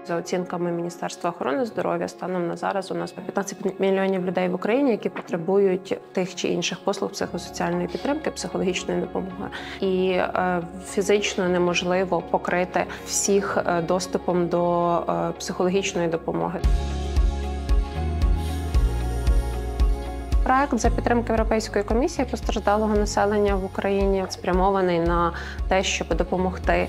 За оцінками Міністерства охорони здоров'я, станом на зараз у нас 15 мільйонів людей в Україні, які потребують тих чи інших послуг психосоціальної підтримки, психологічної допомоги. І фізично неможливо покрити всіх доступом до психологічної допомоги. Проект за підтримки Європейської комісії постраждалого населення в Україні спрямований на те, щоб допомогти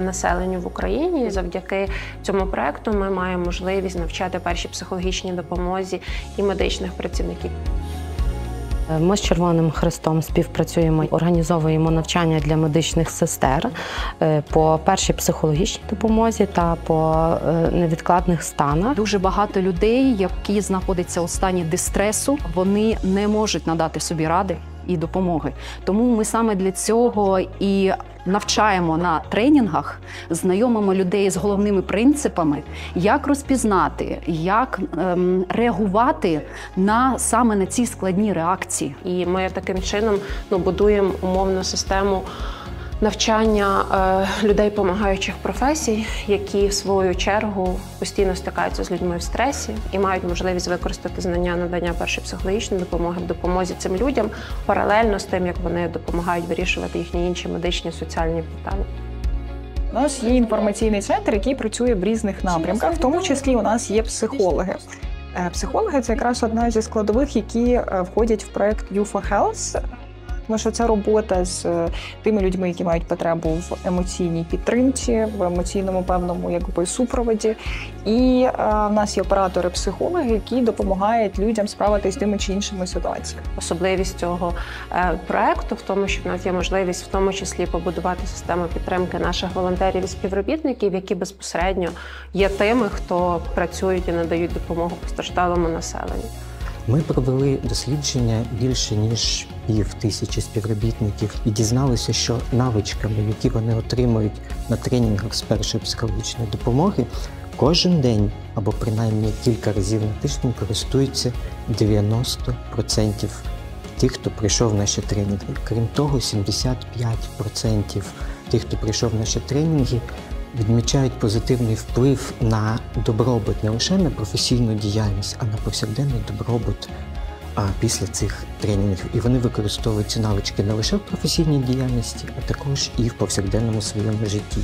населенню в Україні. Завдяки цьому проекту ми маємо можливість навчати першій психологічній допомозі і медичних працівників. Ми з Червоним Хрестом співпрацюємо, організовуємо навчання для медичних сестер по першій психологічній допомозі та по невідкладних станах. Дуже багато людей, які знаходяться у стані дистресу, вони не можуть надати собі ради і допомоги. Тому ми саме для цього і навчаємо на тренінгах, знайомимо людей з головними принципами, як розпізнати, як реагувати саме на ці складні реакції. І ми таким чином будуємо умовну систему навчання людей допомагаючих професій, які в свою чергу постійно стикаються з людьми в стресі і мають можливість використати знання надання першої психологічної допомоги в допомозі цим людям паралельно з тим, як вони допомагають вирішувати їхні інші медичні соціальні питання. У нас є інформаційний центр, який працює в різних напрямках, в тому числі у нас є психологи. Психологи – це якраз одна зі складових, які входять в проект «You for Health». Тому що це робота з тими людьми, які мають потребу в емоційній підтримці, в емоційному певному супроводі. І в нас є оператори-психологи, які допомагають людям справитися з тими чи іншими ситуаціями. Особливість цього проекту в тому, що в нас є можливість в тому числі побудувати систему підтримки наших волонтерів і співробітників, які безпосередньо є тими, хто працюють і надають допомогу постраждалому населенню. Ми провели дослідження більше ніж 5000 співробітників і дізналися, що навичками, які вони отримують на тренінгах з першої психологічної допомоги, кожен день або принаймні кілька разів на тиждень користуються 90% тих, хто прийшов в наші тренінги. Крім того, 75% тих, хто прийшов в наші тренінги, відмічають позитивний вплив на добробут, не лише на професійну діяльність, а на повсякденний добробут після цих тренінгів. І вони використовують ці навички не лише в професійній діяльності, а також і в повсякденному своєму житті.